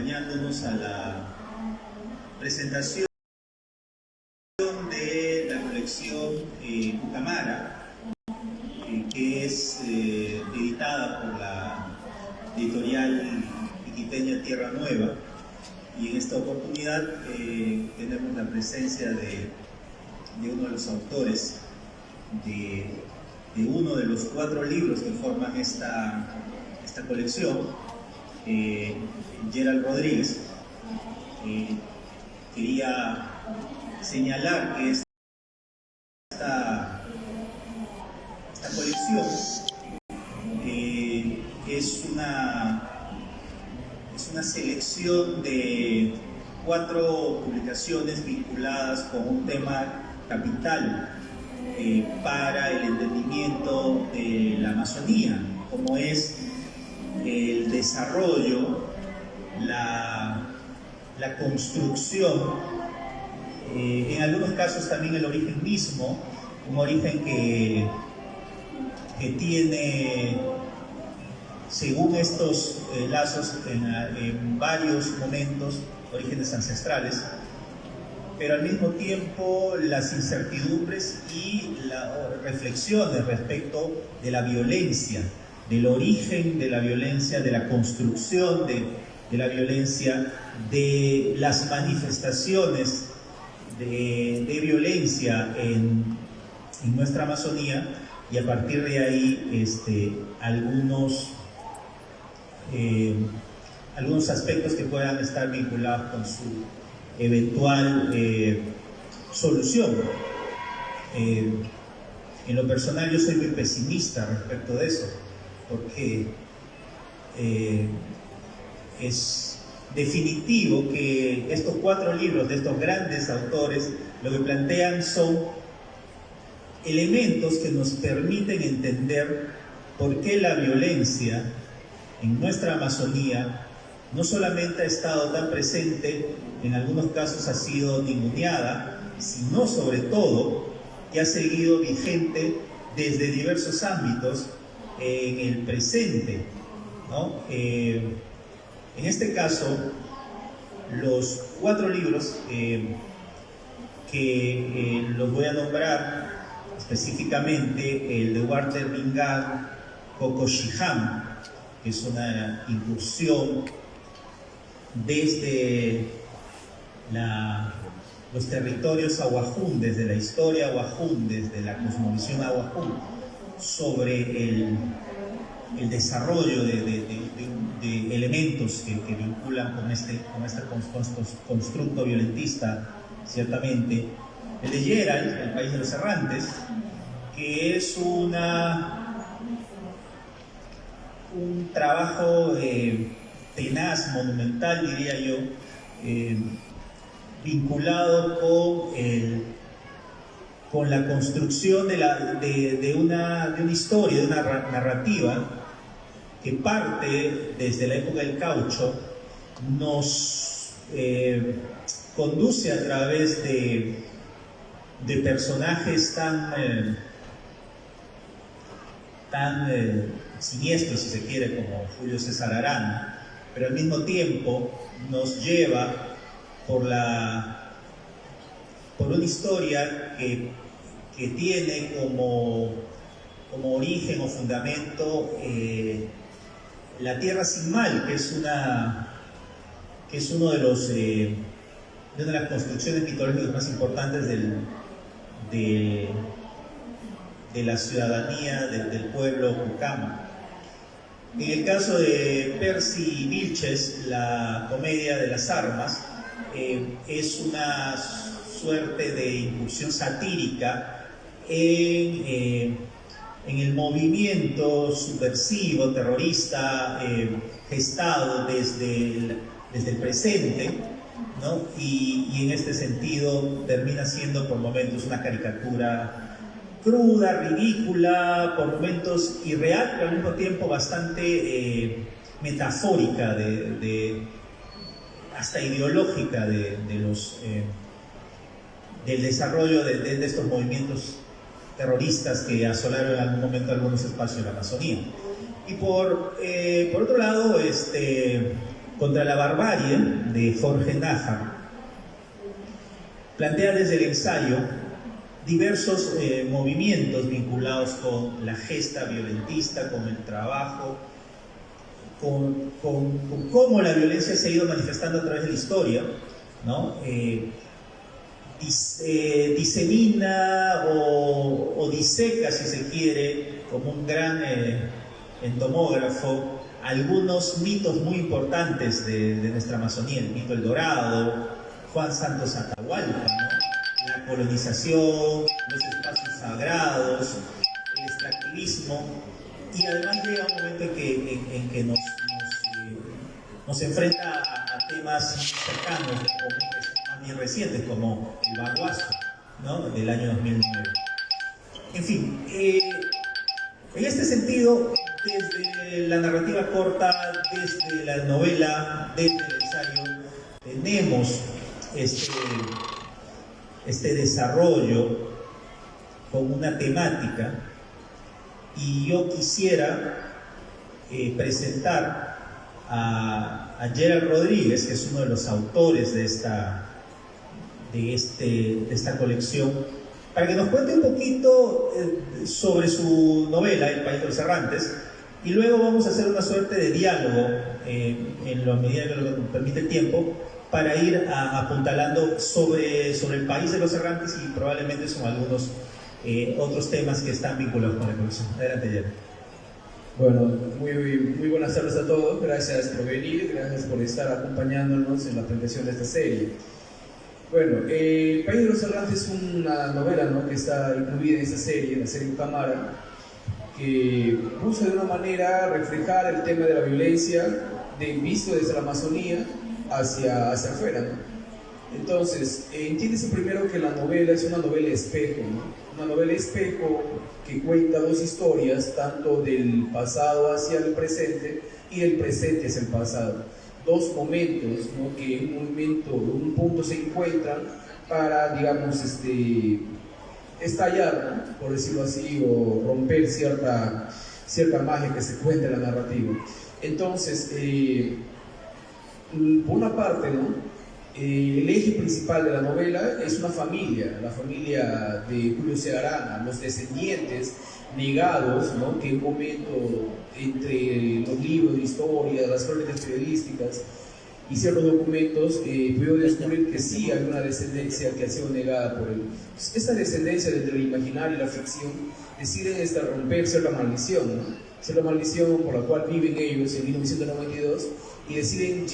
acompañándonos a la presentación de la colección Pucamara, que es editada por la editorial iquiteña Tierra Nueva. Y en esta oportunidad tenemos la presencia de uno de los autores de uno de los 4 libros que forman esta colección, Gerald Rodríguez. Quería señalar que esta colección es una selección de 4 publicaciones vinculadas con un tema capital para el entendimiento de la Amazonía, como es el desarrollo, la construcción, en algunos casos también el origen mismo, un origen que tiene, según estos lazos, en varios momentos, orígenes ancestrales, pero al mismo tiempo las incertidumbres y las reflexiones respecto de la violencia, del origen de la violencia, de la construcción de la violencia, de las manifestaciones de violencia en nuestra Amazonía, y a partir de ahí algunos aspectos que puedan estar vinculados con su eventual solución. En lo personal yo soy muy pesimista respecto de eso, porque es definitivo que estos 4 libros de estos grandes autores lo que plantean son elementos que nos permiten entender por qué la violencia en nuestra Amazonía no solamente ha estado tan presente, en algunos casos ha sido ninguneada, sino sobre todo que ha seguido vigente desde diversos ámbitos en el presente, ¿no? En este caso, los 4 libros que los voy a nombrar específicamente, el de Walter Ringard Cocochijam, que es una incursión desde los territorios ahuajún, desde la historia ahuajún, desde la cosmovisión ahuajún, sobre el desarrollo de elementos que vinculan con este constructo violentista, ciertamente. El de Gerald, El País de los Errantes, que es un trabajo tenaz, monumental, diría yo, vinculado con la construcción de una historia, de una narrativa que parte desde la época del caucho, nos conduce a través de personajes tan siniestros, si se quiere, como Julio César Arana, pero al mismo tiempo nos lleva por una historia que tiene como origen o fundamento la Tierra Sin Mal, que es uno de una de las construcciones mitológicas más importantes de la ciudadanía, del pueblo Pucama. En el caso de Percy Vilches, la comedia de las armas, es una suerte de incursión satírica en el movimiento subversivo, terrorista, gestado desde el presente, ¿no? Y en este sentido termina siendo por momentos una caricatura cruda, ridícula, por momentos irreal, pero al mismo tiempo bastante metafórica, hasta ideológica del desarrollo de estos movimientos terroristas que asolaron en algún momento algunos espacios de la Amazonía. Y por otro lado, contra la barbarie de Jorge Nájar plantea desde el ensayo diversos movimientos vinculados con la gesta violentista, con el trabajo, con cómo la violencia se ha ido manifestando a través de la historia, ¿no? Disemina o diseca, si se quiere, como un gran entomógrafo, algunos mitos muy importantes de nuestra Amazonía: el mito El Dorado, Juan Santos Atahualpa, ¿no? La colonización, los espacios sagrados, el extractivismo, y además llega un momento en que nos enfrenta a temas cercanos o más bien recientes, como el Baguazo, ¿no? Del año 2009. En fin, en este sentido, desde la narrativa corta, desde la novela, desde el ensayo, tenemos este desarrollo con una temática, y yo quisiera presentar a Gerald Rodríguez, que es uno de los autores de esta colección, para que nos cuente un poquito sobre su novela El País de los Errantes, y luego vamos a hacer una suerte de diálogo en la medida que lo permite el tiempo, para ir apuntalando sobre el País de los Errantes y probablemente sobre algunos otros temas que están vinculados con la colección. Adelante, Gerald. Bueno, muy buenas tardes a todos, gracias por venir, gracias por estar acompañándonos en la presentación de esta serie. Bueno, El País de los Errantes es una novela, ¿no?, que está incluida en esta serie, la serie Ucamara, que busca de una manera reflejar el tema de la violencia visto desde la Amazonía hacia afuera, ¿no? Entonces, entiéndese primero que la novela es una novela espejo, ¿no? Una novela espejo que cuenta dos historias, tanto del pasado hacia el presente y del presente hacia el pasado. Dos momentos, ¿no?, que en un punto se encuentran para, digamos, estallar, ¿no?, por decirlo así, o romper cierta magia que se cuenta en la narrativa. Entonces, por una parte, ¿no?, el eje principal de la novela es una familia, la familia de Julio Segarana, los descendientes negados, ¿no?, que en un momento, entre los libros de historia, las crónicas periodísticas y ciertos documentos, puedo descubrir que sí hay una descendencia que ha sido negada por él. Esta descendencia, desde el imaginario y la ficción, deciden romper cierta maldición, ¿no?, cierta maldición por la cual viven ellos en 1992, y deciden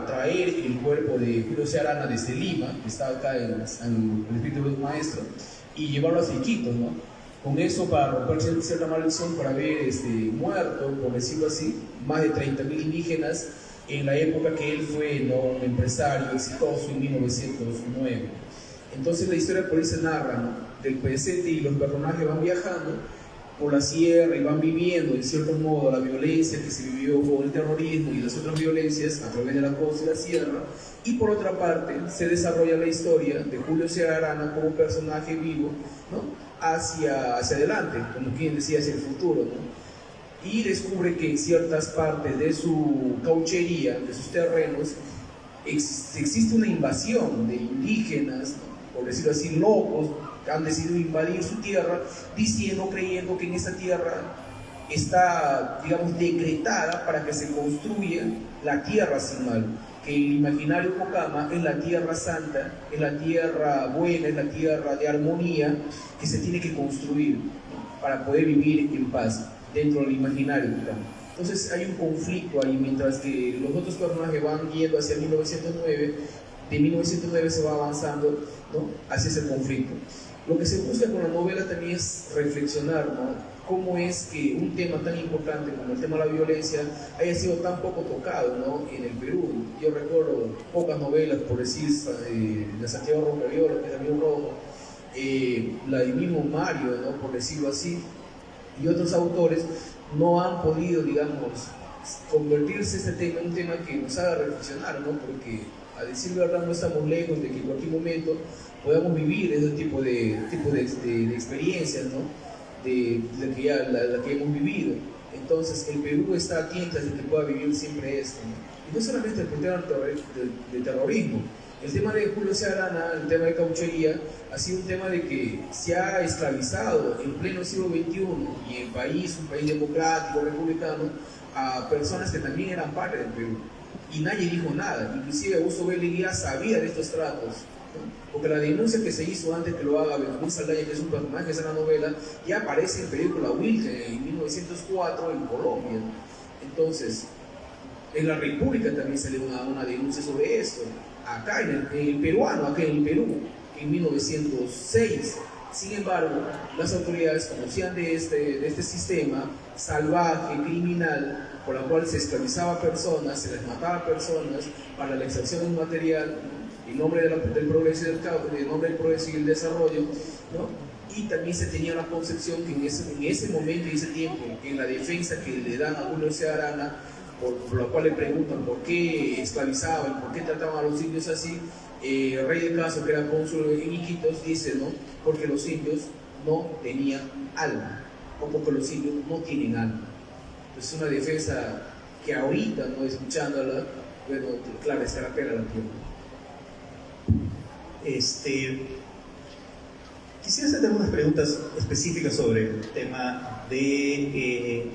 traer el cuerpo de Julio Segarana desde Lima, que está acá en el espíritu de un maestro, y llevarlo hacia Iquitos, ¿no? Con eso, para romper cierta maldición, por haber muerto, por decirlo así, más de 30.000 indígenas en la época que él fue, ¿no?, un empresario exitoso en 1909. Entonces la historia por ahí se narra, ¿no?, del presente, y los personajes van viajando por la sierra y van viviendo, en cierto modo, la violencia que se vivió con el terrorismo y las otras violencias a través de la costa y la sierra. Y por otra parte, se desarrolla la historia de Julio Segarana como personaje vivo, ¿no?, hacia adelante, como quien decía, hacia el futuro, ¿no? Y descubre que en ciertas partes de su cauchería, de sus terrenos, existe una invasión de indígenas, ¿no?, por decirlo así, locos, han decidido invadir su tierra, creyendo que en esa tierra está, digamos, decretada para que se construya la tierra sin mal, que el imaginario Pocama es la tierra santa, es la tierra buena, es la tierra de armonía que se tiene que construir, ¿no?, para poder vivir en paz dentro del imaginario Pocama. Entonces hay un conflicto ahí, mientras que los otros personajes van yendo hacia 1909, de 1909 se va avanzando, ¿no?, hacia ese conflicto. Lo que se busca con la novela también es reflexionar, ¿no?, cómo es que un tema tan importante como el tema de la violencia haya sido tan poco tocado, ¿no?, en el Perú. Yo recuerdo pocas novelas, por decir, de Santiago Roncaviola, que es Amigo Rojo, la de mismo Mario, ¿no?, por decirlo así, y otros autores no han podido, digamos, convertirse este tema en un tema que nos haga reflexionar, ¿no?, porque, a decir verdad, no estamos lejos de que en cualquier momento podamos vivir ese tipo de experiencias, ¿no?, la que hemos vivido. Entonces el Perú está atento de que pueda vivir siempre esto, ¿no? Y no solamente el tema del terrorismo, el tema de Julio César Arana, el tema de cauchería, ha sido un tema de que se ha esclavizado en pleno siglo XXI y en un país democrático, republicano, a personas que también eran parte del Perú. Y nadie dijo nada, inclusive Augusto B. Leguía sabía de estos tratos, ¿no? Porque la denuncia que se hizo antes que lo haga Benjamín Saldaña, que es un personaje de la novela, ya aparece en el periódico La Wilde en 1904 en Colombia. Entonces, en la República también salió una denuncia sobre esto. Acá en el peruano, acá en el Perú, en 1906. Sin embargo, las autoridades conocían de este sistema salvaje, criminal, por la cual se esclavizaba a personas, se les mataba a personas para la extracción de un material en nombre del progreso y el desarrollo, ¿no? Y también se tenía la concepción que en ese momento y ese tiempo, en la defensa que le dan a Julio César Arana, por la cual le preguntan por qué esclavizaban, por qué trataban a los indios así, el rey de Caso, que era cónsul en Iquitos, dice, ¿no? Porque los indios no tenían alma, o porque los indios no tienen alma. Es una defensa que ahorita, ¿no? Escuchándola, bueno, claro, es carapela la tierra. Quisiera hacer algunas preguntas específicas sobre el tema de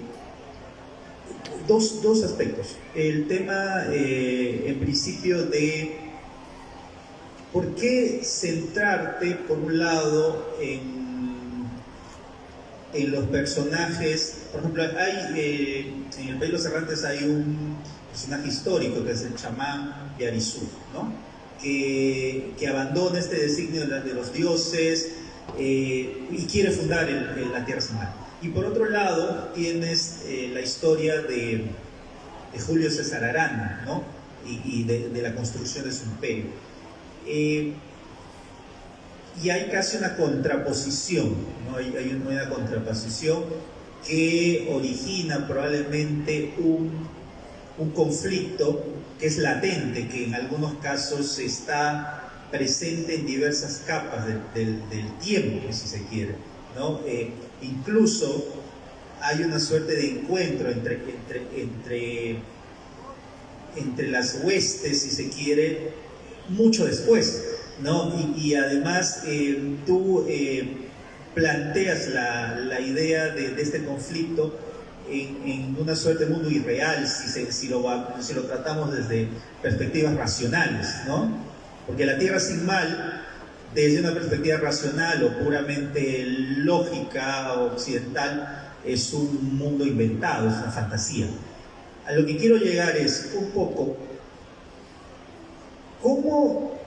dos aspectos. El tema, en principio, de por qué centrarte, por un lado, en los personajes. Por ejemplo, en el País de los Errantes hay un personaje histórico que es el chamán de Arizú, ¿no? Que abandona este designio de los dioses y quiere fundar la Tierra Sin Mar. Y por otro lado tienes la historia de Julio César Arana, ¿no? y de la construcción de su imperio. Y hay casi una contraposición, ¿no? Hay una contraposición que origina probablemente un conflicto que es latente, que en algunos casos está presente en diversas capas del tiempo, si se quiere, ¿no? Incluso hay una suerte de encuentro entre las huestes, si se quiere, mucho después, ¿no? Y además tú planteas la idea de este conflicto en una suerte de mundo irreal, si lo tratamos desde perspectivas racionales, ¿no? Porque la Tierra Sin Mal, desde una perspectiva racional o puramente lógica occidental, es un mundo inventado, es una fantasía. A lo que quiero llegar es un poco cómo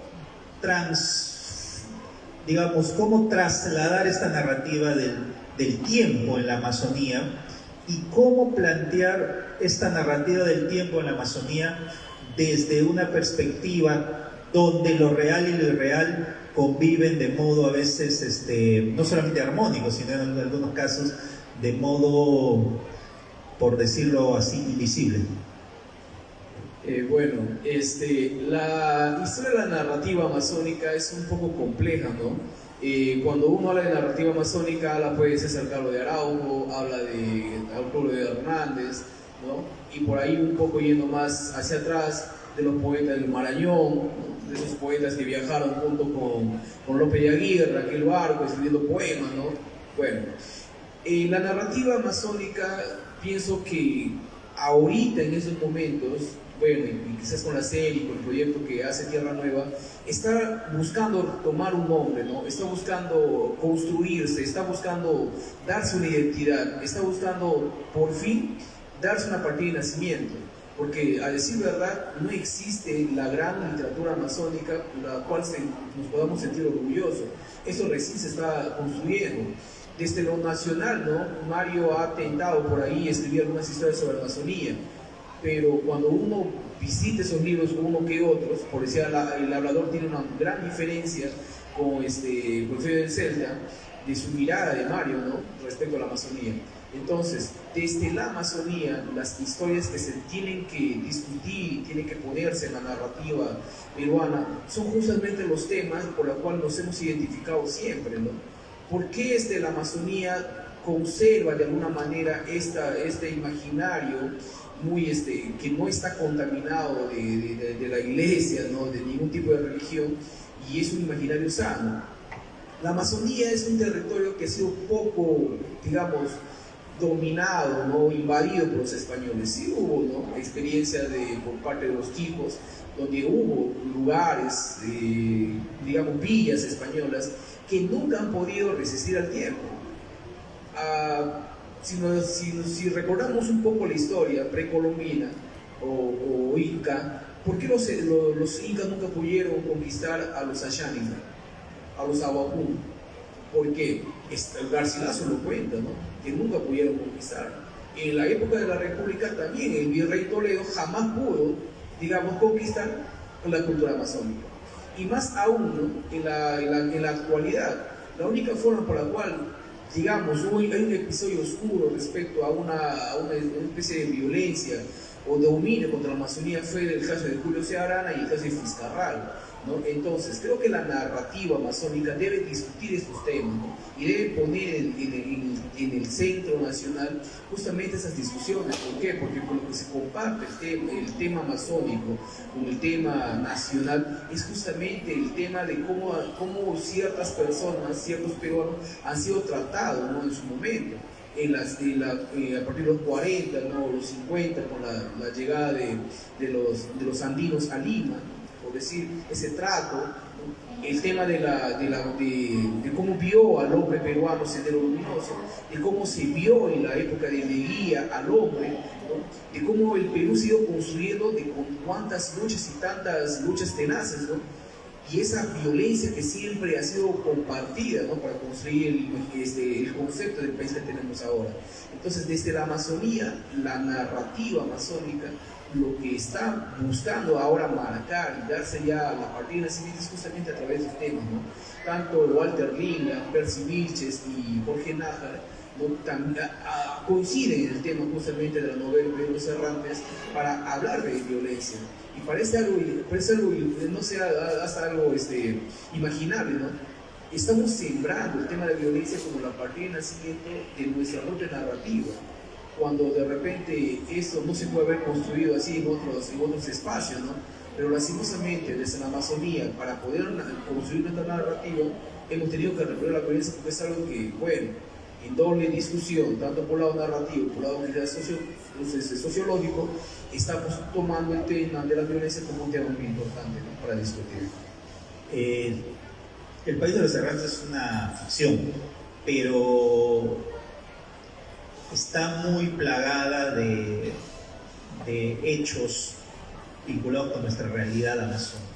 trasladar esta narrativa del tiempo en la Amazonía y cómo plantear esta narrativa del tiempo en la Amazonía desde una perspectiva donde lo real y lo irreal conviven de modo a veces no solamente armónico, sino en algunos casos de modo, por decirlo así, invisible. Bueno, la historia de la narrativa amazónica es un poco compleja, ¿no? Cuando uno habla de narrativa amazónica, habla pues César Carlos de Araujo, habla de Arturo de Hernández, ¿no? Y por ahí un poco yendo más hacia atrás, de los poetas del Marañón, ¿no? De esos poetas que viajaron junto con Lope de Aguirre, aquel barco, escribiendo poemas, ¿no? Bueno, la narrativa amazónica, pienso que ahorita, en esos momentos, bueno, y quizás con la serie, con el proyecto que hace Tierra Nueva, está buscando tomar un nombre, ¿no? Está buscando construirse, está buscando darse una identidad, está buscando por fin darse una partida de nacimiento, porque a decir verdad no existe la gran literatura amazónica la cual nos podamos sentir orgullosos. Eso recién se está construyendo. Desde lo nacional, ¿no? Mario ha tentado por ahí escribir algunas historias sobre la Amazonía, pero cuando uno visita esos libros, uno que otros, por decir, el hablador tiene una gran diferencia con Porfirio del Celta, de su mirada de Mario, ¿no? Respecto a la Amazonía. Entonces, desde la Amazonía, las historias que se tienen que discutir, tienen que ponerse en la narrativa peruana, son justamente los temas por los cuales nos hemos identificado siempre, ¿no? ¿Por qué la Amazonía conserva de alguna manera este imaginario muy que no está contaminado de la iglesia, ¿no? De ningún tipo de religión, y es un imaginario sano. La Amazonía es un territorio que ha sido poco, digamos, dominado, ¿no? Invadido por los españoles. Sí hubo, ¿no? Experiencia por parte de los chicos, donde hubo lugares, digamos, villas españolas que nunca han podido resistir al tiempo. Si recordamos un poco la historia precolombina o inca, ¿por qué los incas nunca pudieron conquistar a los Ashaninka, a los Ahuapún? Porque el Garcilaso lo cuenta, ¿no? Que nunca pudieron conquistar. En la época de la República también el virrey Toledo jamás pudo, digamos, conquistar la cultura amazónica. Y más aún, ¿no? en la actualidad, la única forma por la cual, digamos, hay un episodio oscuro respecto a una especie de violencia o dominio contra la Amazonía fue el caso de Julio C. Arana y el caso de Fiscarral, ¿no? Entonces, creo que la narrativa amazónica debe discutir estos temas, ¿no? Y debe poner en el centro nacional justamente esas discusiones. ¿Por qué? Porque con lo que se comparte el tema amazónico con el tema nacional es justamente el tema de cómo ciertas personas, ciertos peruanos han sido tratados, ¿no? En su momento. A partir de los 40, ¿no? Los 50, con la llegada de los andinos a Lima, por decir, ese trato, ¿no? El tema de cómo vio al hombre peruano Sendero Luminoso, de cómo se vio en la época de Leguía al hombre, ¿no? De cómo el Perú se ha ido construyendo, con cuántas luchas y tantas luchas tenaces, ¿no? Y esa violencia que siempre ha sido compartida, ¿no? Para construir el concepto del país que tenemos ahora. Entonces, desde la Amazonía, la narrativa amazónica, lo que está buscando ahora marcar y darse ya la partida de nacimiento es justamente a través de los temas, ¿no? Tanto Walter Lilla, Percy Vilches y Jorge Nájera, ¿no? Coinciden en el tema justamente de la novela de los Errantes para hablar de violencia. Y parece algo, no sea hasta algo imaginable, ¿no? Estamos sembrando el tema de violencia como la partida de nacimiento de nuestra propia narrativa, cuando de repente esto no se puede haber construido así en otros espacios, ¿no? Pero lastimosamente desde la Amazonía, para poder construir nuestra narrativa, hemos tenido que recurrir a la violencia, porque es algo que, bueno, en doble discusión, tanto por el lado narrativo, por el lado sociológico, estamos tomando el tema de la violencia como un tema muy importante, ¿no? Para discutir. El País de los Errantes es una ficción, pero está muy plagada de hechos vinculados con nuestra realidad amazónica.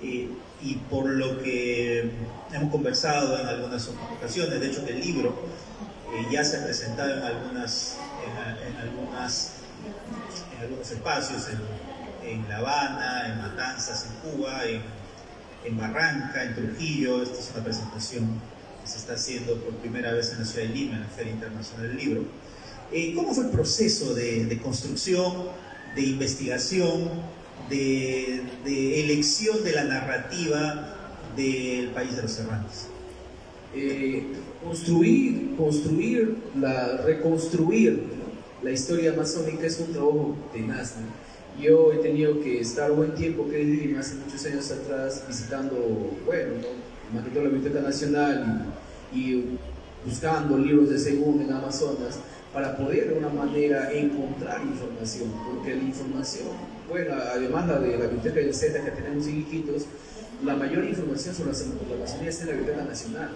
Y por lo que hemos conversado en algunas ocasiones, de hecho que el libro ya se ha presentado en algunos espacios, en La Habana, en Matanzas, en Cuba, en Barranca, en Trujillo. Esta es una presentación que se está haciendo por primera vez en la ciudad de Lima, en la Feria Internacional del Libro. ¿Cómo fue el proceso de construcción, de investigación, de elección de la narrativa del País de los Errantes? Reconstruir, ¿no? La historia amazónica es un trabajo tenaz, ¿no? Yo he tenido que estar buen tiempo, que es hace muchos años atrás, visitando, bueno, ¿no? Más que todo la Biblioteca Nacional y buscando libros de segunda en Amazonas para poder de una manera encontrar información, porque la información, bueno, además de la Biblioteca de Z que tenemos en Iquitos, la mayor información sobre la Amazonía está en la Biblioteca Nacional.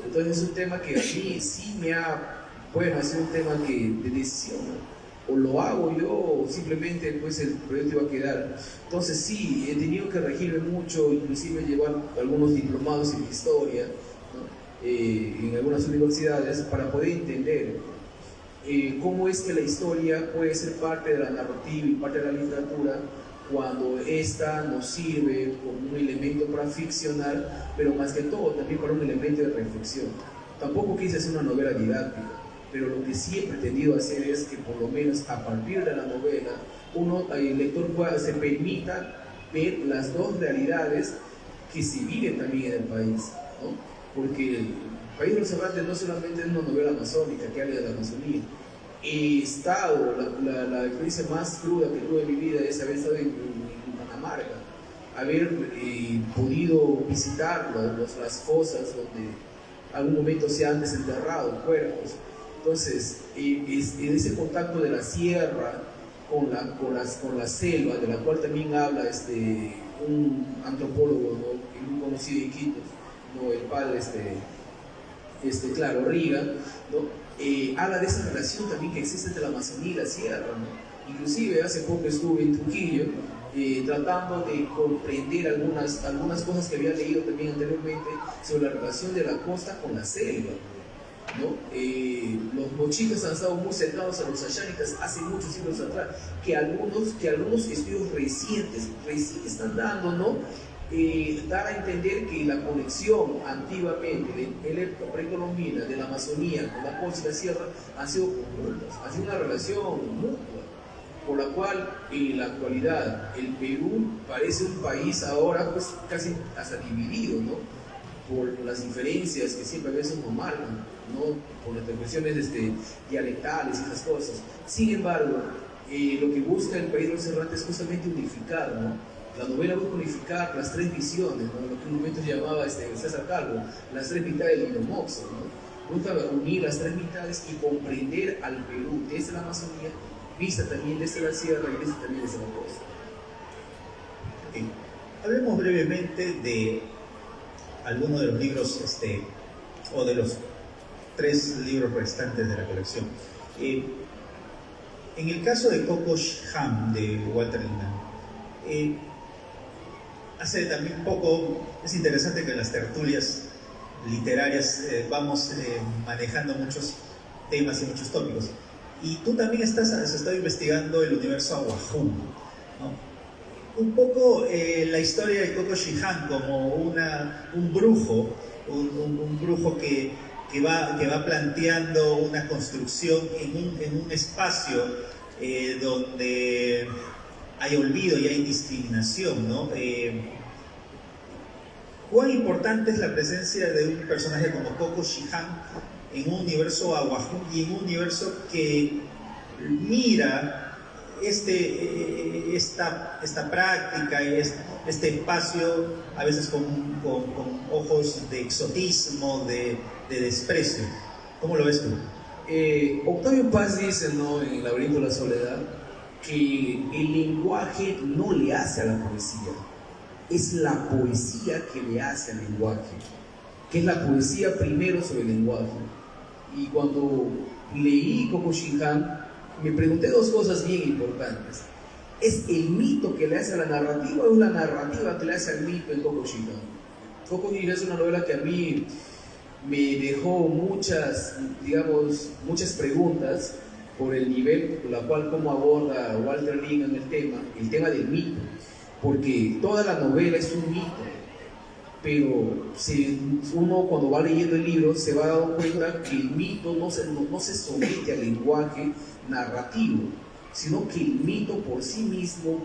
Entonces es un tema que a mí sí me ha, bueno, ha sido un tema de decisión, ¿no? O lo hago yo o simplemente pues el proyecto iba a quedar. Entonces sí, he tenido que regirme mucho, inclusive llevar algunos diplomados en historia, ¿no? En algunas universidades para poder entender cómo es que la historia puede ser parte de la narrativa y parte de la literatura cuando esta nos sirve como un elemento para ficcionar, pero más que todo también para un elemento de reflexión. Tampoco quise hacer una novela didáctica, pero lo que sí he pretendido hacer es que por lo menos a partir de la novela el lector se permita ver las dos realidades que se viven también en el país, ¿no? Porque País de los Cervantes no solamente es una novela amazónica que habla de la Amazonía. He estado, la experiencia más cruda que tuve en mi vida es haber estado en Catamarca, haber podido visitar las fosas donde algún momento se han desenterrado cuerpos. Entonces, en ese contacto de la sierra con la selva, de la cual también habla un antropólogo, ¿no? Muy conocido en Quito, ¿no? El padre claro, Riga, ¿no? Habla de esa relación también que existe entre la Amazonía y la sierra, ¿no? Inclusive hace poco estuve en Trujillo tratando de comprender algunas cosas que había leído también anteriormente sobre la relación de la costa con la selva, ¿no? Los mochicas han estado muy cercanos a los ayánicas hace muchos siglos atrás, que algunos estudios recientes están dando, ¿no? Dar a entender que la conexión antiguamente de la época precolombina de la Amazonía con la costa y la sierra han sido conjuntas, ha sido una relación mutua, por la cual en la actualidad el Perú parece un país ahora pues casi hasta dividido, ¿no? Por las diferencias que siempre a veces nos marcan, ¿no? Por las cuestiones dialectales y esas cosas. Sin embargo, lo que busca el País de los Cervantes es justamente unificar, ¿no? La novela busca unificar las tres visiones, ¿no? Lo que en un momento se llamaba César Calvo, las tres mitades del Hino Mozo, ¿no? Busca unir las tres mitades y comprender al Perú desde la Amazonía, vista también desde la sierra y vista también desde la costa. Okay. Hablemos brevemente de algunos de los libros, o de los 3 libros restantes de la colección. En el caso de Coco Ham, de Walter Lippmann, hace también un poco, es interesante que en las tertulias literarias vamos manejando muchos temas y muchos tópicos. Y tú también has estado investigando el universo Awajún, ¿no? Un poco la historia de Coco Shihan como un brujo, un brujo que va planteando una construcción en un espacio donde hay olvido y hay discriminación, ¿no? ¿Cuán importante es la presencia de un personaje como Coco Shihan en un universo Awajún y en un universo que mira esta práctica y este espacio a veces con ojos de exotismo, de desprecio? ¿Cómo lo ves tú? Octavio Paz dice, ¿no? En El laberinto de la soledad, que el lenguaje no le hace a la poesía, es la poesía que le hace al lenguaje, que es la poesía primero sobre el lenguaje. Y cuando leí Coco Shihan, me pregunté 2 cosas bien importantes. ¿Es el mito que le hace a la narrativa o es la narrativa que le hace al mito en Coco Shihan? Coco Shihan es una novela que a mí me dejó muchas preguntas por el nivel por la cual cómo aborda Walter Lippmann el tema del mito, porque toda la novela es un mito, pero si uno cuando va leyendo el libro se va dando cuenta que el mito no se somete al lenguaje narrativo, sino que el mito por sí mismo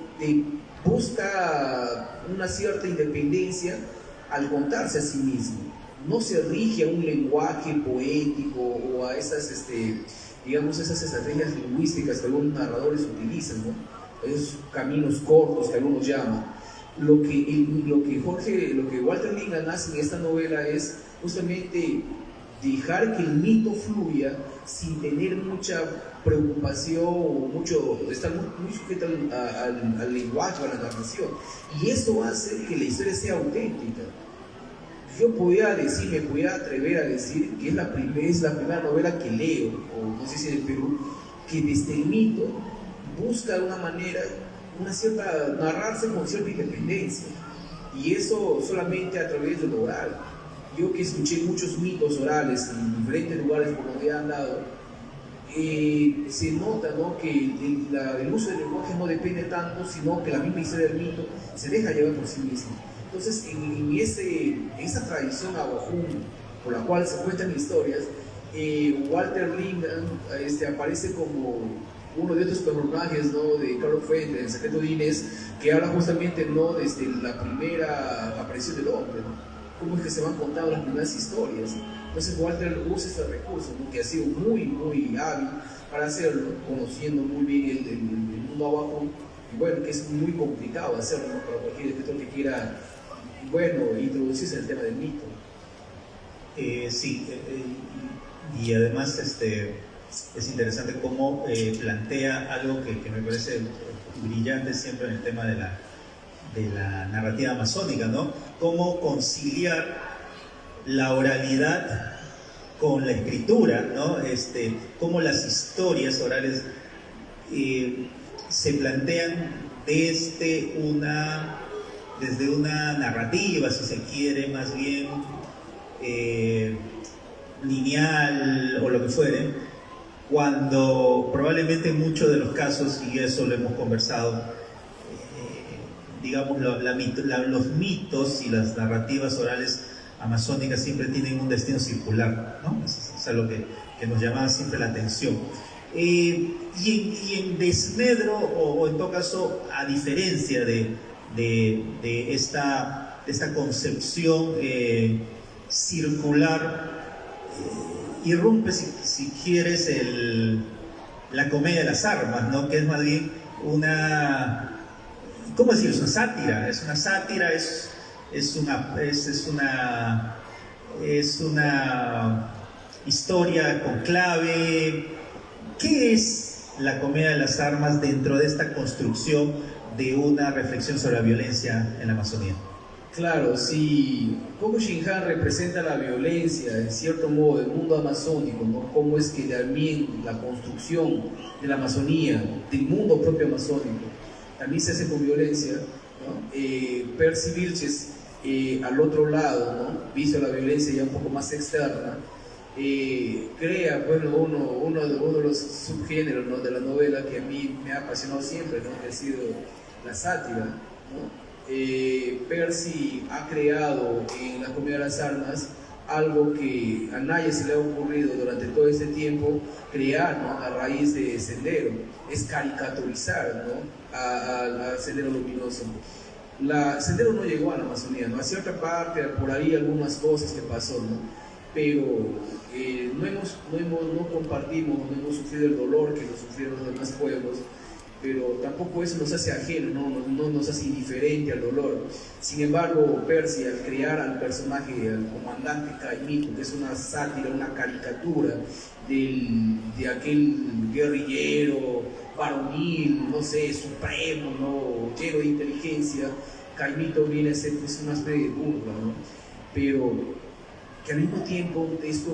busca una cierta independencia al contarse a sí mismo, no se rige a un lenguaje poético o a esas estrategias lingüísticas que algunos narradores utilizan, ¿no? Esos caminos cortos que algunos llaman. Lo que Walter Lippmann hace en esta novela es justamente dejar que el mito fluya sin tener mucha preocupación, estar muy sujeto al lenguaje, a la narración, y eso hace que la historia sea auténtica. Yo me podía atrever a decir que es la primera novela que leo, o no sé si en el Perú, que desde el mito busca de una manera narrarse con cierta independencia, y eso solamente a través de lo oral. Yo que escuché muchos mitos orales en diferentes lugares por donde he andado, se nota, ¿no? Que el uso del lenguaje no depende tanto, sino que la misma historia del mito se deja llevar por sí misma. Entonces, en esa tradición awajún por la cual se cuentan historias, Walter Lippmann aparece como uno de otros personajes, ¿no? De Carlos Fuentes, El secreto de Inés, que habla justamente, ¿no? Desde la primera aparición del hombre, ¿no? cómo es que se van contando las primeras historias. Entonces Walter usa este recurso, ¿no? Que ha sido muy, muy hábil para hacerlo, conociendo muy bien el mundo abajo, y bueno, que es muy complicado hacerlo, ¿no? Para cualquier escritor que quiera, bueno, introducirse en el tema del mito. Sí, y además es interesante cómo plantea algo que me parece brillante siempre en el tema de la narrativa masónica, ¿no? Cómo conciliar la oralidad con la escritura, ¿no? Cómo las historias orales se plantean desde una narrativa, si se quiere, más bien lineal o lo que fuere, cuando probablemente en muchos de los casos, y eso lo hemos conversado, digamos, los mitos y las narrativas orales amazónicas siempre tienen un destino circular, ¿no? Es algo que nos llamaba siempre la atención. Y en desmedro, o en todo caso, a diferencia de esta concepción circular, irrumpe, si quieres, la comedia de las armas, ¿no? Que es más bien ¿cómo decir? Es una sátira, es una historia con clave. ¿Qué es la comedia de las armas dentro de esta construcción de una reflexión sobre la violencia en la Amazonía? Claro, si Koko Shinhan representa la violencia, en cierto modo, del mundo amazónico, ¿no? Cómo es que también la construcción de la Amazonía, del mundo propio amazónico, también se hace con violencia, ¿no? Percy Vilches, al otro lado, ¿no? Visto la violencia ya un poco más externa, crea, bueno, uno de los subgéneros, ¿no? De la novela que a mí me ha apasionado siempre, ¿no? Que ha sido la sátira, ¿no? Percy ha creado en la comedia de las armas algo que a nadie se le ha ocurrido durante todo este tiempo crear, ¿no? A raíz de Sendero, es caricaturizar, ¿no? a Sendero Luminoso. Sendero no llegó a la Amazonía, ¿no? A cierta parte, por ahí algunas cosas que pasó, ¿no? Pero no compartimos, no hemos sufrido el dolor que lo sufrieron los demás pueblos, pero tampoco eso nos hace ajeno, no nos hace indiferente al dolor. Sin embargo, Percy, al crear al personaje, al comandante Caimito, que es una sátira, una caricatura de aquel guerrillero, varonil, no sé, supremo, ¿no? Lleno de inteligencia, Caimito viene a ser pues una especie de burla, ¿no? Pero que al mismo tiempo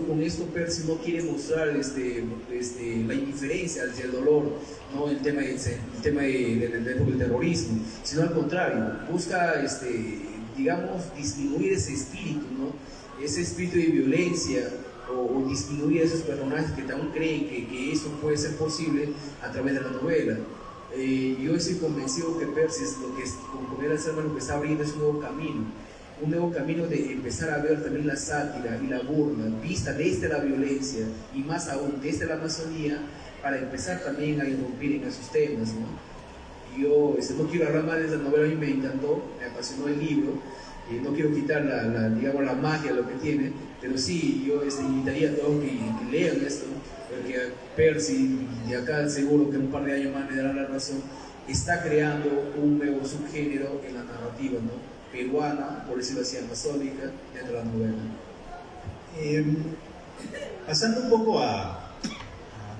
con esto Percy no quiere mostrar la indiferencia hacia el dolor, ¿no? el tema del terrorismo, sino al contrario, busca digamos, disminuir ese espíritu, ¿no? Ese espíritu de violencia, o disminuir a esos personajes que aún creen que eso puede ser posible a través de la novela. Yo estoy convencido que Percy, con Comedia de las Armas, lo que está abriendo es un nuevo camino de empezar a ver también la sátira y la burla vista desde la violencia y más aún desde la Amazonía, para empezar también a irrumpir en esos temas, ¿no? Yo no quiero hablar más de esa novela, a mí me encantó, me apasionó el libro, no quiero quitar digamos, la magia, lo que tiene, pero sí, yo invitaría a todos que lean esto, porque Percy, de acá seguro que en un par de años más me dará la razón, está creando un nuevo subgénero en la narrativa, ¿no? Peruana, por decirlo así, amazónica, dentro de la novela. Pasando un poco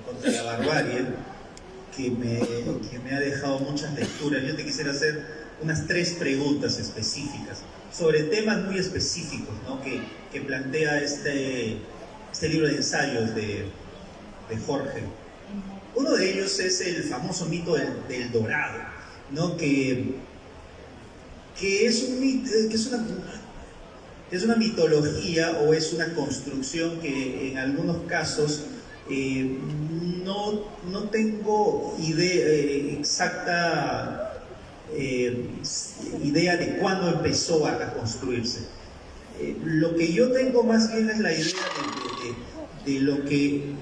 contra la barbarie, que me ha dejado muchas lecturas, yo te quisiera hacer unas 3 preguntas específicas sobre temas muy específicos, ¿no? que plantea este libro de ensayos de Jorge. Uno de ellos es el famoso mito del dorado, ¿no? que es una mitología, o es una construcción que en algunos casos no tengo exacta idea de cuándo empezó a construirse. Lo que yo tengo más bien es la idea de lo que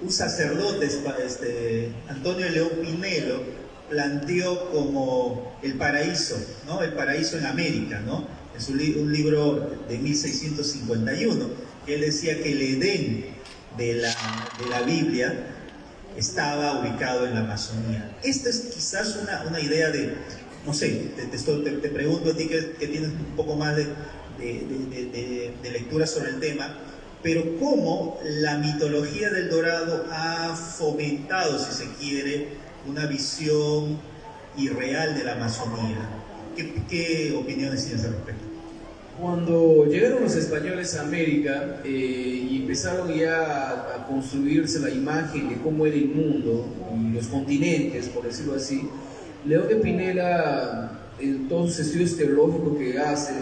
un sacerdote, Antonio León Pinelo, planteó como el paraíso, ¿no? El paraíso en América, ¿no? Es un libro de 1651, que él decía que el Edén de la Biblia estaba ubicado en la Amazonía. Esta es quizás una idea de, no sé, te pregunto a ti que tienes un poco más de lectura sobre el tema, pero cómo la mitología del Dorado ha fomentado, si se quiere, una visión irreal de la Amazonía. ¿Qué opiniones tienes al respecto? Cuando llegaron los españoles a América y empezaron ya a construirse la imagen de cómo era el mundo y los continentes, por decirlo así, León de Pinela, en todos sus estudios teológicos que hace,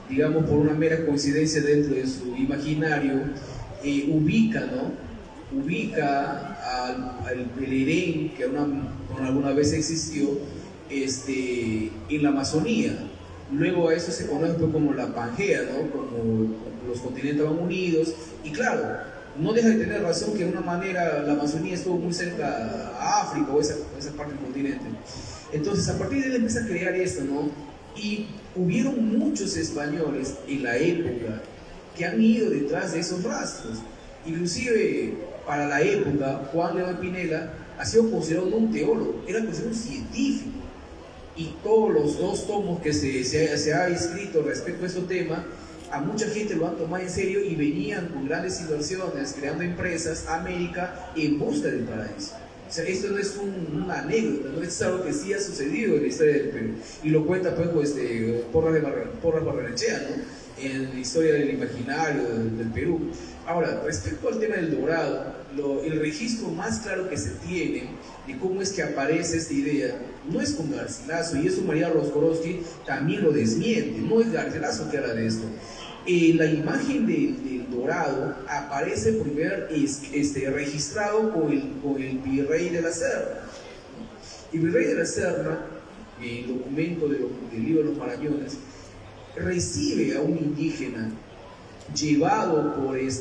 digamos por una mera coincidencia dentro de su imaginario, ubica, ¿no? Ubica al Edén, que alguna vez existió, en la Amazonía. Luego a eso se conoce como la Pangea, ¿no? Como los continentes van unidos. Y claro, no deja de tener razón que de una manera la Amazonía estuvo muy cerca a África o esa parte del continente. Entonces a partir de él empieza a crear esto, ¿no? Y hubieron muchos españoles en la época que han ido detrás de esos rastros. Inclusive para la época, Juan León de Pinela ha sido considerado un teólogo, era considerado un científico. Y todos los 2 tomos que se ha escrito respecto a este tema, a mucha gente lo han tomado en serio y venían con grandes inversiones, creando empresas a América en busca del paraíso. O sea, esto no es una anécdota, no es algo que sí ha sucedido en la historia del Perú. Y lo cuenta pues Porras Barrenechea, ¿no? En la historia del imaginario del Perú. Ahora, respecto al tema del Dorado, el registro más claro que se tiene de cómo es que aparece esta idea no es con Garcilaso, y eso María Roskorowski también lo desmiente, no es Garcilaso que habla de esto. La imagen del Dorado aparece primero registrado con el virrey de la Serna. El virrey de la Serna, el documento del libro de los Marañones, recibe a un indígena llevado por el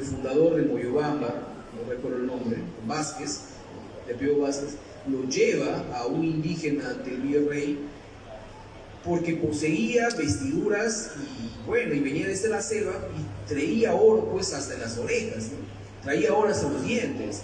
fundador de Moyobamba, no recuerdo el nombre, Vázquez, de Pío Vázquez, lo lleva a un indígena ante el virrey porque poseía vestiduras y venía desde la selva y traía oro pues hasta las orejas, ¿no? Traía oro hasta los dientes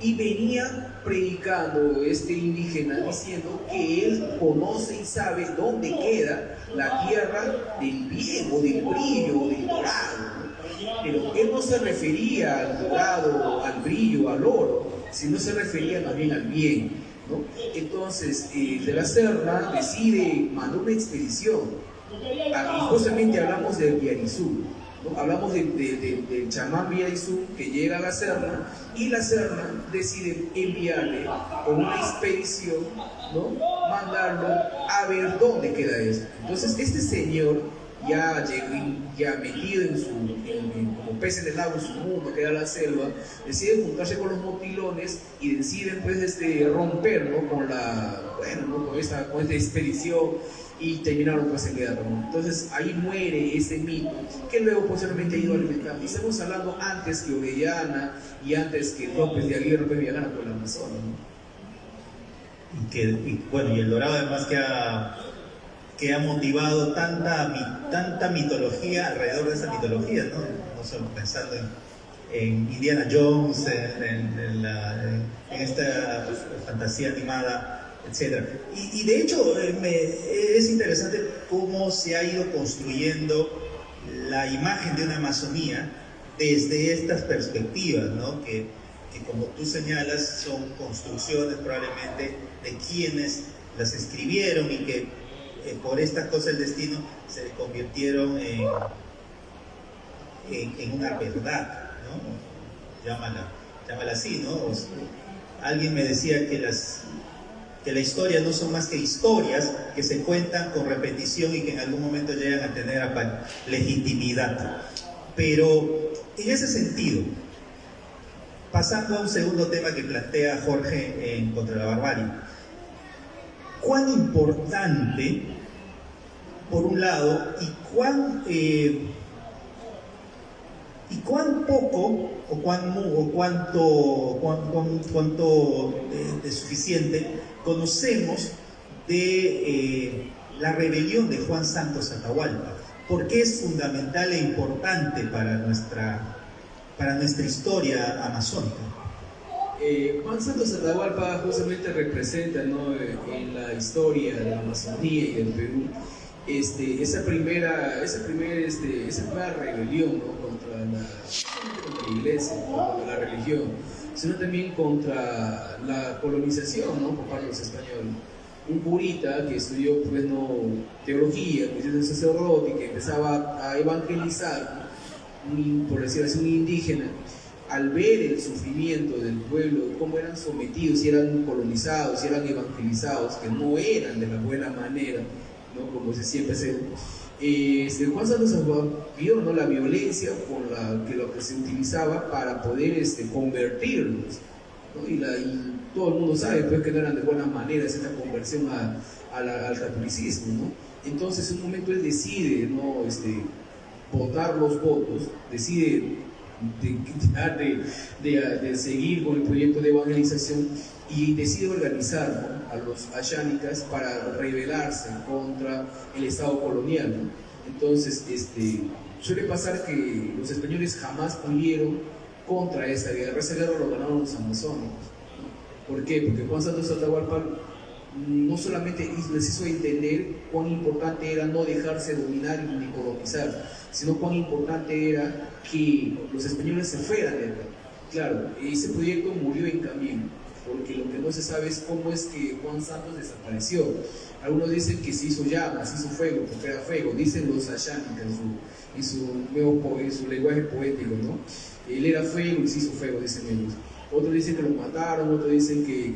y venía predicando este indígena diciendo que él conoce y sabe dónde queda la tierra del bien o del brillo o del dorado, ¿no? Pero él no se refería al dorado, al brillo, al oro, sino se refería más bien al bien, ¿no? Entonces de la Serna decide mandar una expedición y justamente hablamos del Villarizú, ¿no? Hablamos del chamán Villarizú que llega a la Serna y la Serna decide enviarle con una expedición, ¿no? Mandarlo a ver dónde queda esto. Entonces este señor ya metido como pez en el lago, en su mundo, que era la selva, decide juntarse con los motilones y deciden pues romper, ¿no? ¿no? con esta expedición y terminaron pues en guerra, ¿no? Entonces ahí muere ese mito que luego posteriormente ha ido alimentando. Y estamos hablando antes que Orellana y antes que López de Aguirre pues viajara por el Amazonas, ¿no? Y el Dorado además que ha motivado tanta mitología alrededor de esa mitología, ¿no? No solo pensando en Indiana Jones, en esta fantasía animada, etc. Y de hecho es interesante cómo se ha ido construyendo la imagen de una Amazonía desde estas perspectivas, ¿no? Que como tú señalas son construcciones probablemente de quienes las escribieron y que por esta cosa del destino se convirtieron en una verdad, ¿no? Llámala así, ¿no? Alguien me decía que la historia no son más que historias que se cuentan con repetición y que en algún momento llegan a tener legitimidad. Pero en ese sentido, pasando a un segundo tema que plantea Jorge en Contra la Barbarie, cuán importante, por un lado, y ¿Y cuán poco o cuánto de suficiente conocemos de la rebelión de Juan Santos Atahualpa? ¿Por qué es fundamental e importante para nuestra historia amazónica? Juan Santos Atahualpa justamente representa, ¿no?, en la historia de la Amazonía y del Perú esa primera rebelión, ¿no?, contra la iglesia, contra la religión, sino también contra la colonización, ¿no?, por parte de los españoles. Un curita que estudió, pues, no, teología, que es sacerdote y que empezaba a evangelizar, por decirlo así, un indígena, al ver el sufrimiento del pueblo, cómo eran sometidos, si eran colonizados, si eran evangelizados, que no eran de la buena manera, ¿no?, como siempre se... Juan Santos vio, ¿no?, la violencia con lo que se utilizaba para poder convertirlos, ¿no? Y todo el mundo sabe, pues, que no eran de buena manera esta conversión al catolicismo, ¿no? Entonces en un momento él decide, ¿no?, votar los votos, decide de seguir con el proyecto de evangelización y decide organizar, ¿no?, a los ayánicas para rebelarse contra el Estado colonial, ¿no? Entonces suele pasar que los españoles jamás pudieron contra esa guerra lo ganaron los amazónicos. ¿Por qué? Porque Juan Santos Atahualpa no solamente les hizo entender cuán importante era no dejarse dominar ni colonizar, sino cuán importante era que los españoles se fueran de acá. Claro, ese proyecto murió en camino, porque lo que no se sabe es cómo es que Juan Santos desapareció. Algunos dicen que se hizo llamas, se hizo fuego, porque era fuego, dicen los ayánicas en su lenguaje poético, ¿no? Él era fuego y se hizo fuego, dicen ellos. Otros dicen que lo mataron, otros dicen que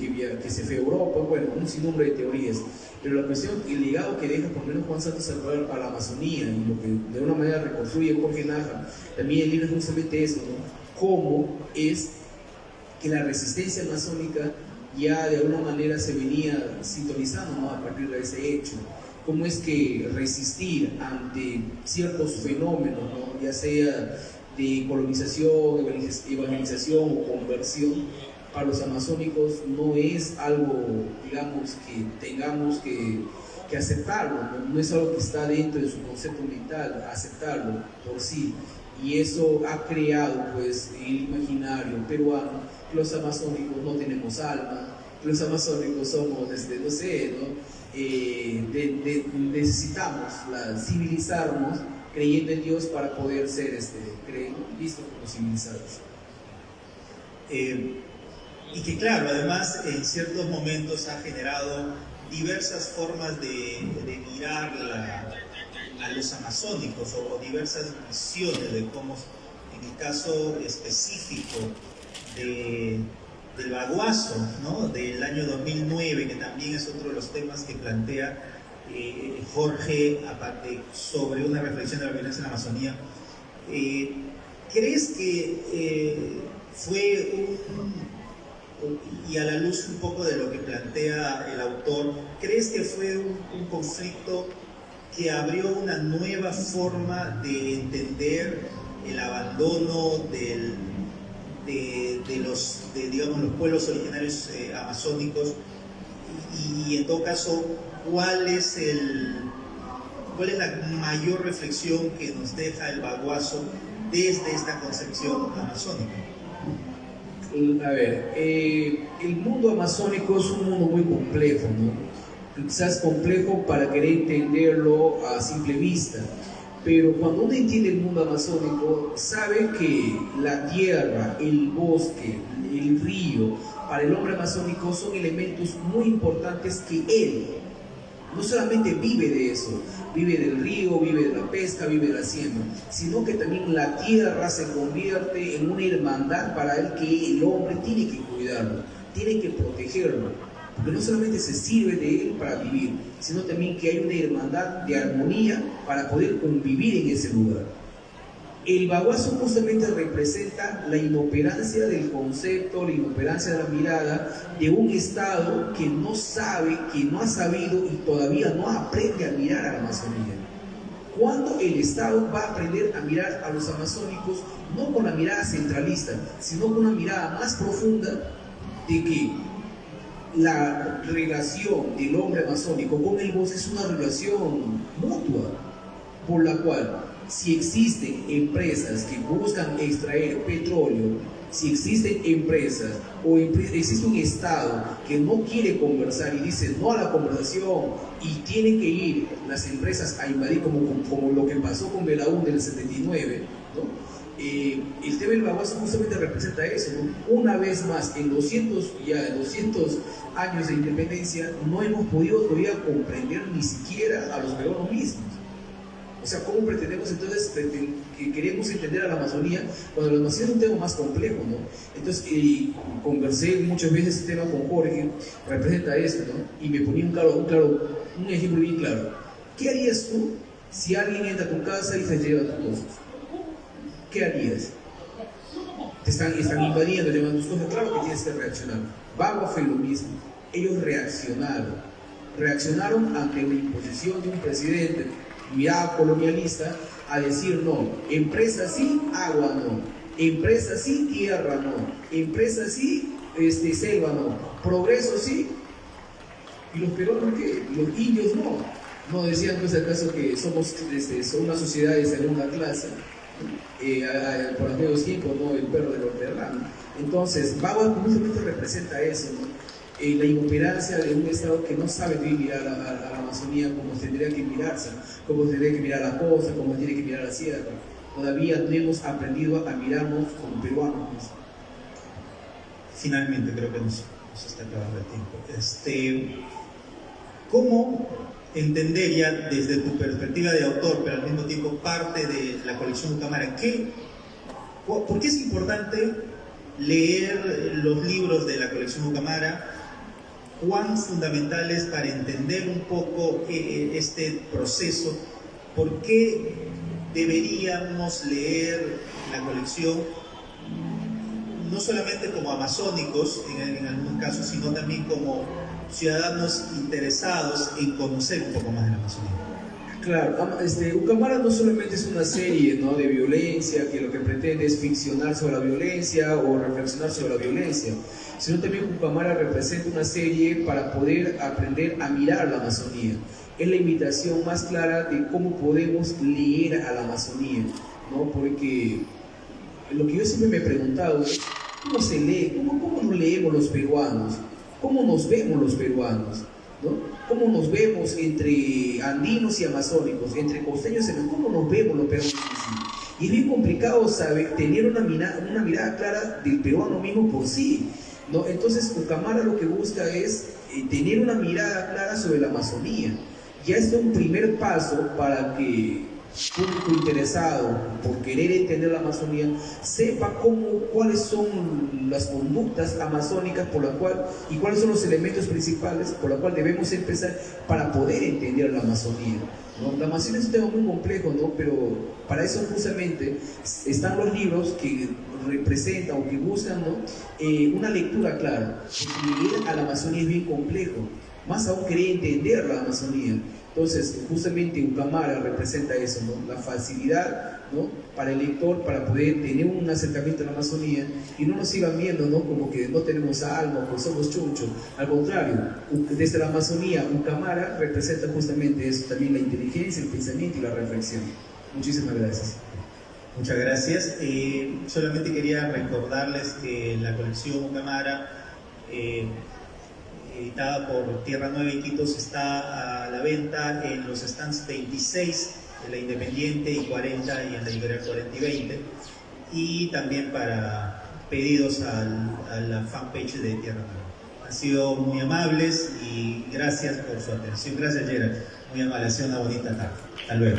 se fue a Europa, bueno, un sinnúmero de teorías. Pero la cuestión, el legado que deja por lo menos Juan Santos a la Amazonía, y lo que de una manera reconstruye Jorge Nájar, también libra justamente eso, ¿no? Cómo es que la resistencia amazónica ya de alguna manera se venía sintonizando, ¿no?, a partir de ese hecho. Cómo es que resistir ante ciertos fenómenos, ¿no?, ya sea de colonización, evangelización o conversión, para los amazónicos no es algo, digamos, que tengamos que aceptarlo, no es algo que está dentro de su concepto mental, aceptarlo por sí. Y eso ha creado, pues, el imaginario peruano, que los amazónicos no tenemos alma, que los amazónicos somos, no sé, ¿no? Necesitamos civilizarnos creyendo en Dios para poder ser vistos como civilizados. Y que, claro, además en ciertos momentos ha generado diversas formas de mirar a los amazónicos, o diversas visiones de cómo, en el caso específico del Baguazo, ¿no?, del año 2009, que también es otro de los temas que plantea Jorge, aparte, sobre una reflexión de la violencia en la Amazonía. ¿Crees que fue y a la luz un poco de lo que plantea el autor, ¿crees que fue un conflicto que abrió una nueva forma de entender el abandono digamos, los pueblos originarios amazónicos? Y en todo caso, ¿cuál es la mayor reflexión que nos deja el Baguazo desde esta concepción amazónica? A ver, el mundo amazónico es un mundo muy complejo, ¿no? Quizás complejo para querer entenderlo a simple vista, pero cuando uno entiende el mundo amazónico, sabe que la tierra, el bosque, el río, para el hombre amazónico son elementos muy importantes que él no solamente vive de eso, vive del río, vive de la pesca, vive de la siembra, sino que también la tierra se convierte en una hermandad para él, que el hombre tiene que cuidarlo, tiene que protegerlo, porque no solamente se sirve de él para vivir, sino también que hay una hermandad de armonía para poder convivir en ese lugar. El Baguazo justamente representa la inoperancia del concepto, la inoperancia de la mirada de un Estado que no sabe, que no ha sabido y todavía no aprende a mirar a la Amazonía. ¿Cuándo el Estado va a aprender a mirar a los amazónicos no con la mirada centralista, sino con una mirada más profunda de que la relación del hombre amazónico con el bosque es una relación mutua, por la cual si existen empresas que buscan extraer petróleo, si existen empresas o existe un Estado que no quiere conversar y dice no a la conversación y tienen que ir las empresas a invadir como lo que pasó con Belaúnde en el 79, ¿no? El tema del Baguazú justamente representa eso, ¿no? Una vez más, en 200 años de independencia no hemos podido todavía comprender ni siquiera a los peruanos mismos. O sea, ¿cómo pretendemos entonces que queremos entender a la Amazonía cuando la Amazonía es un tema más complejo, ¿no? Entonces, conversé muchas veces este tema con Jorge, representa eso, ¿no? Y me ponía un ejemplo bien claro. ¿Qué harías tú si alguien entra a tu casa y se lleva tus cosas? ¿Qué harías? Te están invadiendo, llevando tus cosas, claro que tienes que reaccionar. Bagua fue lo mismo. Ellos reaccionaron ante la imposición de un presidente mirada colonialista a decir no, empresa sí, agua no, empresa sí, tierra no, empresa sí, selva no, progreso sí. ¿Y los peruanos qué? Los indios no decían pues acaso que somos una sociedad de segunda clase. Por aquellos tiempos, ¿no? El perro de los terranos. Entonces, Bagua justamente representa eso, ¿no? La inoperancia de un Estado que no sabe mirar a la Amazonía como tendría que mirarse, como tendría que mirar a la costa, como tiene que mirar a la sierra. Todavía no hemos aprendido a mirarnos como peruanos. Finalmente, creo que nos está acabando el tiempo. ¿Cómo entender ya desde tu perspectiva de autor, pero al mismo tiempo parte de la colección Ucamara, por qué es importante leer los libros de la colección Ucamara? ¿Cuán fundamentales para entender un poco este proceso? ¿Por qué deberíamos leer la colección no solamente como amazónicos en algunos casos, sino también como ciudadanos interesados en conocer un poco más de la Amazonía? Claro, Ucamara no solamente es una serie, ¿no?, de violencia que lo que pretende es ficcionar sobre la violencia o reflexionar sobre la violencia, sino también Ucamara representa una serie para poder aprender a mirar la Amazonía. Es la invitación más clara de cómo podemos leer a la Amazonía, ¿no? Porque lo que yo siempre me he preguntado es ¿cómo se lee? ¿Cómo nos leemos los peruanos? ¿Cómo nos vemos los peruanos? ¿No? ¿Cómo nos vemos entre andinos y amazónicos, entre costeños y cómo nos vemos los peruanos? Y es bien complicado saber, tener una mirada clara del peruano mismo por sí, ¿no? Entonces Ucamara lo que busca es tener una mirada clara sobre la Amazonía. Ya es un primer paso para que público interesado por querer entender la Amazonía sepa cuáles son las conductas amazónicas por la cual y cuáles son los elementos principales por la cual debemos empezar para poder entender la Amazonía, ¿no? La Amazonía es un tema muy complejo, ¿no? Pero para eso justamente están los libros que representan o que buscan, ¿no?, una lectura clara, porque leer a la Amazonía es bien complejo, más aún querer entender la Amazonía. Entonces, justamente Ucamara representa eso, ¿no? La facilidad, ¿no?, para el lector para poder tener un acercamiento a la Amazonía y no nos sigan viendo, ¿no?, como que no tenemos alma, pues somos chunchos. Al contrario, desde la Amazonía, Ucamara representa justamente eso, también la inteligencia, el pensamiento y la reflexión. Muchísimas gracias. Muchas gracias. Solamente quería recordarles que la colección Ucamara, editada por Tierra Nueva Iquitos, está a la venta en los stands 26 de la Independiente y 40 y en la Liberal 40 y 20, y también para pedidos a la fanpage de Tierra Nueva. Han sido muy amables y gracias por su atención. Gracias, Gerard. Muy amable. Ha sido una bonita tarde. Hasta luego.